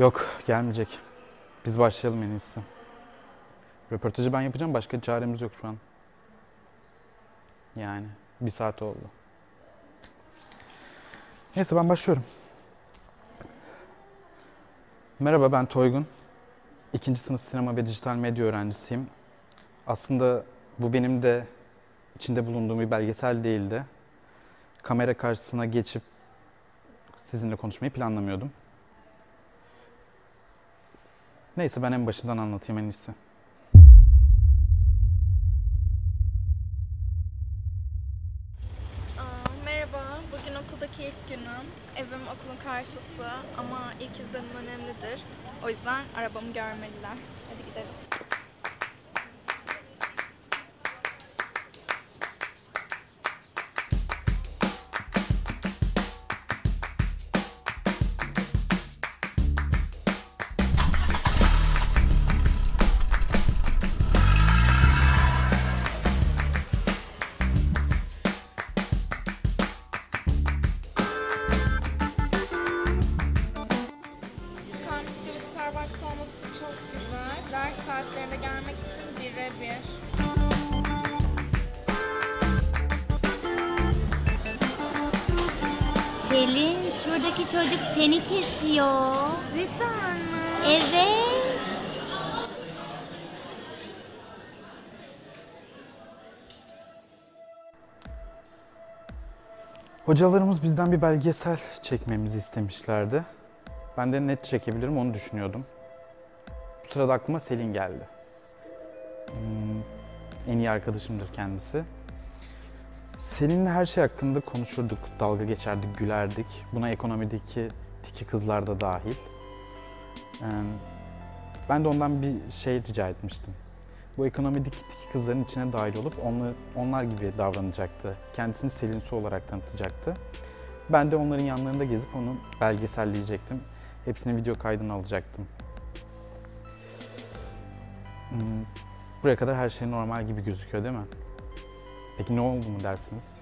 Yok, gelmeyecek. Biz başlayalım en iyisi. Röportajı ben yapacağım, başka çaremiz yok şu an. Yani 1 saat oldu. Neyse ben başlıyorum. Merhaba, ben Toygun. 2. sınıf sinema ve dijital medya öğrencisiyim. Aslında bu benim de içinde bulunduğum bir belgesel değildi. Kamera karşısına geçip sizinle konuşmayı planlamıyordum. Neyse ben en başından anlatayım en iyisi. Merhaba, bugün okuldaki ilk günüm. Evim okulun karşısı ama ilk izlenim önemlidir. O yüzden arabamı görmeliler. Hadi gidelim. Kampüste bir Starbucks olması çok güzel. Ders saatlerinde gelmek için birebir. Selin, şuradaki çocuk seni kesiyor. Cidden mi? Evet. Hocalarımız bizden bir belgesel çekmemizi istemişlerdi. Ben de net çekebilirim onu düşünüyordum. Bu sırada aklıma Selin geldi. En iyi arkadaşımdır kendisi. Selin'le her şey hakkında konuşurduk, dalga geçerdik, gülerdik. Buna ekonomideki tiki kızlar da dahil. Ben de ondan bir şey rica etmiştim. Bu ekonomideki tiki kızların içine dahil olup onlar gibi davranacaktı. Kendisini Selin Su olarak tanıtacaktı. Ben de onların yanlarında gezip onu belgeselleyecektim. Hepsinin video kaydını alacaktım. Buraya kadar her şey normal gibi gözüküyor değil mi? Peki ne oldu mu dersiniz?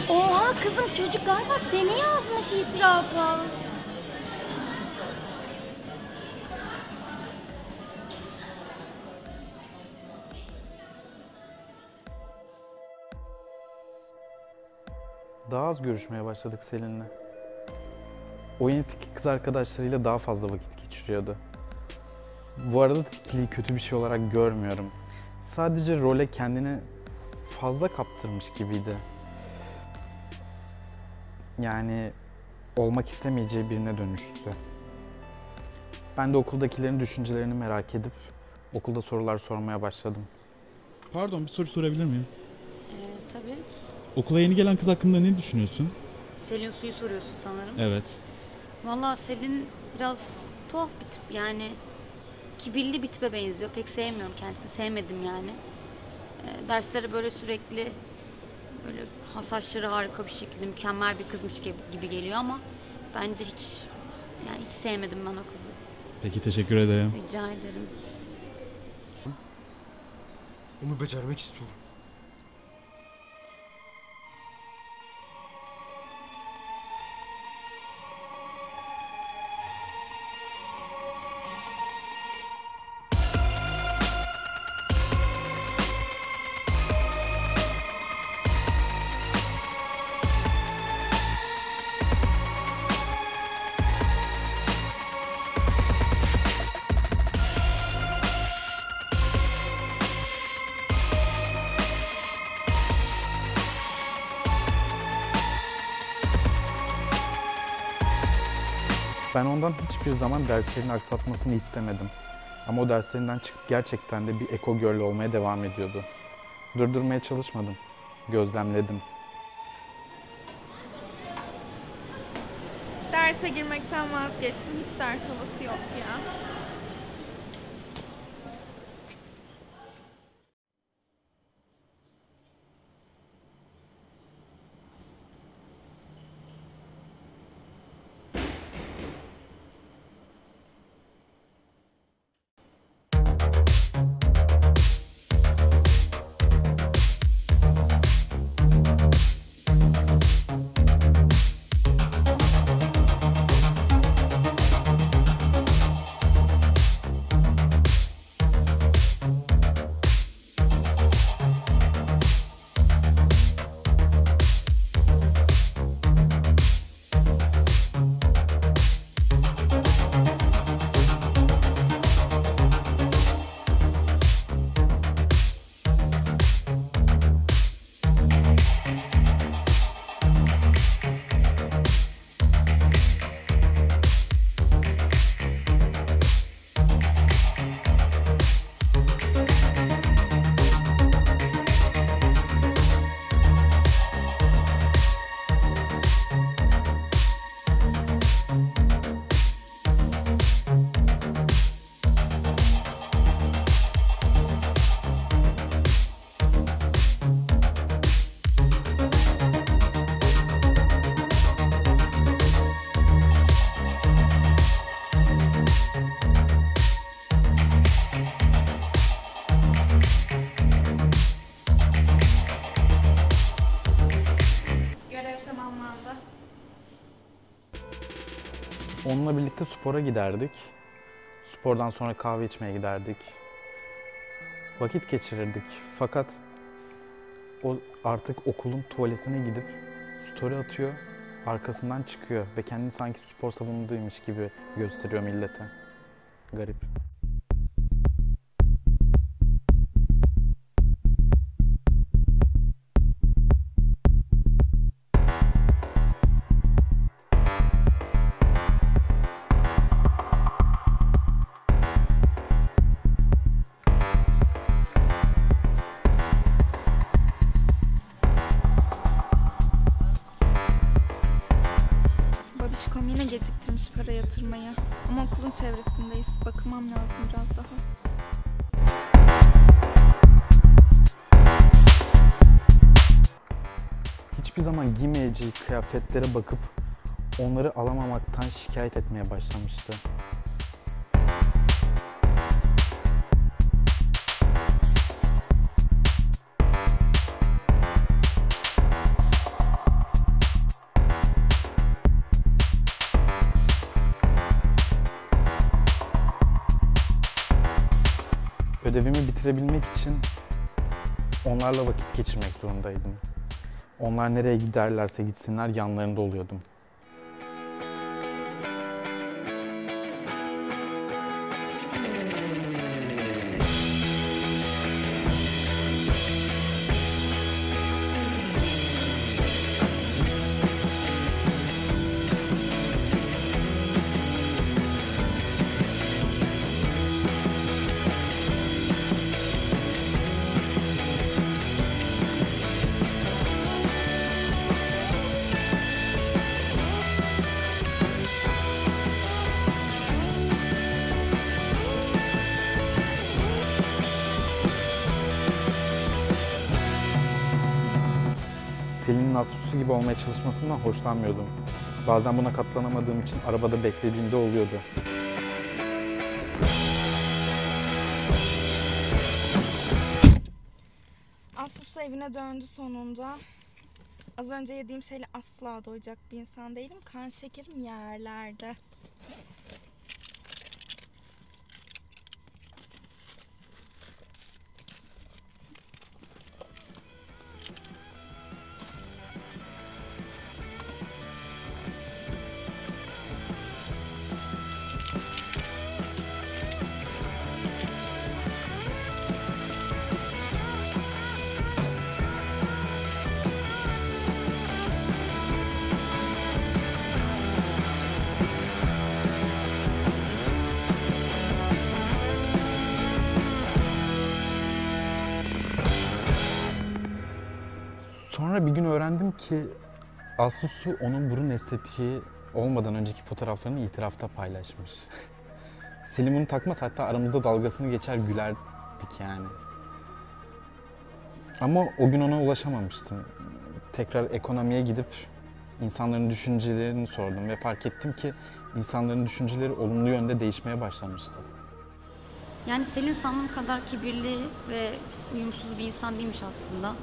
Oha kızım, çocuk galiba seni yazmış itirafa. Daha az görüşmeye başladık Selin'le. O yeni tiki kız arkadaşlarıyla daha fazla vakit geçiriyordu. Bu arada tikiliği kötü bir şey olarak görmüyorum. Sadece role kendini fazla kaptırmış gibiydi. Yani olmak istemeyeceği birine dönüştü. Ben de okuldakilerin düşüncelerini merak edip okulda sorular sormaya başladım. Pardon, bir soru sorabilir miyim? Tabii. Okula yeni gelen kız hakkında ne düşünüyorsun? Selin Su'yu soruyorsun sanırım. Evet. Vallahi Selin biraz tuhaf bir tip, yani kibirli bir tipe benziyor. Pek sevmiyorum kendisini, sevmedim yani. Derslere böyle sürekli böyle hasaçları harika bir şekilde mükemmel bir kızmış gibi geliyor ama bence hiç sevmedim ben o kızı. Peki, teşekkür ederim. Rica ederim. Onu becermek istiyorum. Ben ondan hiçbir zaman derslerini aksatmasını istemedim. Ama o derslerinden çıkıp gerçekten de bir eko girl olmaya devam ediyordu. Durdurmaya çalışmadım. Gözlemledim. Derse girmekten vazgeçtim. Hiç ders havası yok ya. Onunla birlikte spora giderdik. Spordan sonra kahve içmeye giderdik. Vakit geçirirdik. Fakat o artık okulun tuvaletine gidip story atıyor, arkasından çıkıyor ve kendini sanki spor salonundaymış gibi gösteriyor millete. Garip. Babişkom yine geciktirmiş para yatırmayı. Ama okulun çevresindeyiz. Bakmam lazım biraz daha. Hiçbir zaman giymeyeceği kıyafetlere bakıp onları alamamaktan şikayet etmeye başlamıştı. Ödevimi bitirebilmek için onlarla vakit geçirmek zorundaydım. Onlar nereye giderlerse gitsinler yanlarında oluyordum. Selin'in Aslısu gibi olmaya çalışmasından hoşlanmıyordum. Bazen buna katlanamadığım için arabada beklediğimde oluyordu. Aslısu evine döndü sonunda. Az önce yediğim şeyle asla doyacak bir insan değilim. Kan şekerim yerlerde. Sonra bir gün öğrendim ki Aslısu onun burun estetiği olmadan önceki fotoğraflarını itirafta paylaşmış. Selim bunu takmaz, hatta aramızda dalgasını geçer gülerdik yani. Ama o gün ona ulaşamamıştım. Tekrar ekonomiye gidip insanların düşüncelerini sordum ve fark ettim ki insanların düşünceleri olumlu yönde değişmeye başlamıştı. Yani Selin sandığım kadar kibirli ve uyumsuz bir insan değilmiş aslında.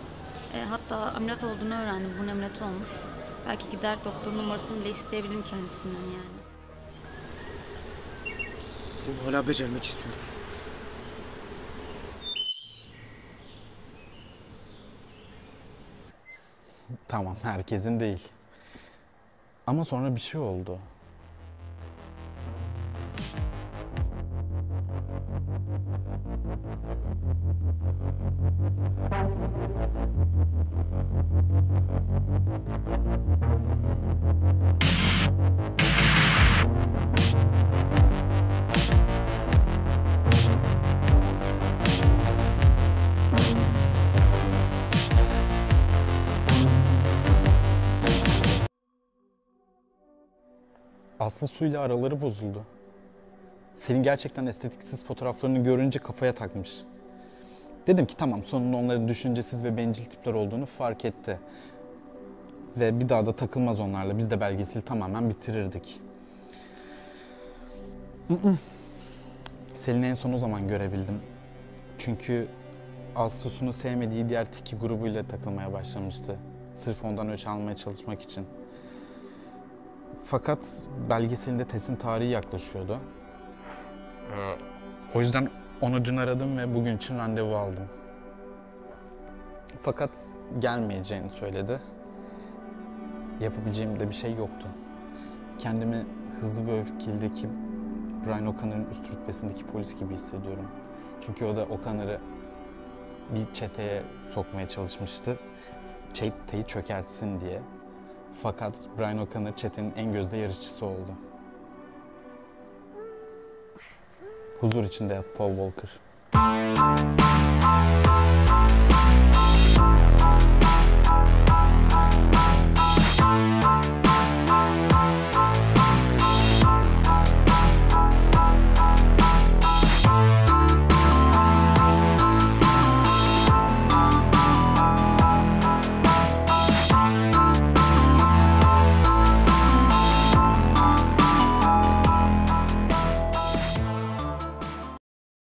Hatta ameliyat olduğunu öğrendim. Bunun ameliyatı olmuş. Belki gider doktor numarasını bile isteyebilirim kendisinden yani. Bunu hala becermek istiyorum. Tamam, herkesin değil. Ama sonra bir şey oldu. Aslısu ile araları bozuldu. Selin gerçekten estetiksiz fotoğraflarını görünce kafaya takmış. Dedim ki tamam, sonunda onların düşüncesiz ve bencil tipler olduğunu fark etti. Ve bir daha da takılmaz onlarla. Biz de belgeseli tamamen bitirirdik. Selin'i en son o zaman görebildim. Çünkü Aslısu'nu sevmediği diğer Tiki grubuyla takılmaya başlamıştı. Sırf ondan ölçü almaya çalışmak için. Fakat belgeselinde teslim tarihi yaklaşıyordu. O yüzden onu dün aradım ve bugün için randevu aldım. Fakat gelmeyeceğini söyledi. Yapabileceğim de bir şey yoktu. Kendimi Hızlı ve Öfkeli'deki Brian O'Connor'ın üst rütbesindeki polis gibi hissediyorum. Çünkü o da O'Connor'ı bir çeteye sokmaya çalışmıştı. Çeteyi çökertsin diye. Fakat Brian O'Connor çetenin en gözde yarışçısı oldu. Huzur içinde yat Paul Walker.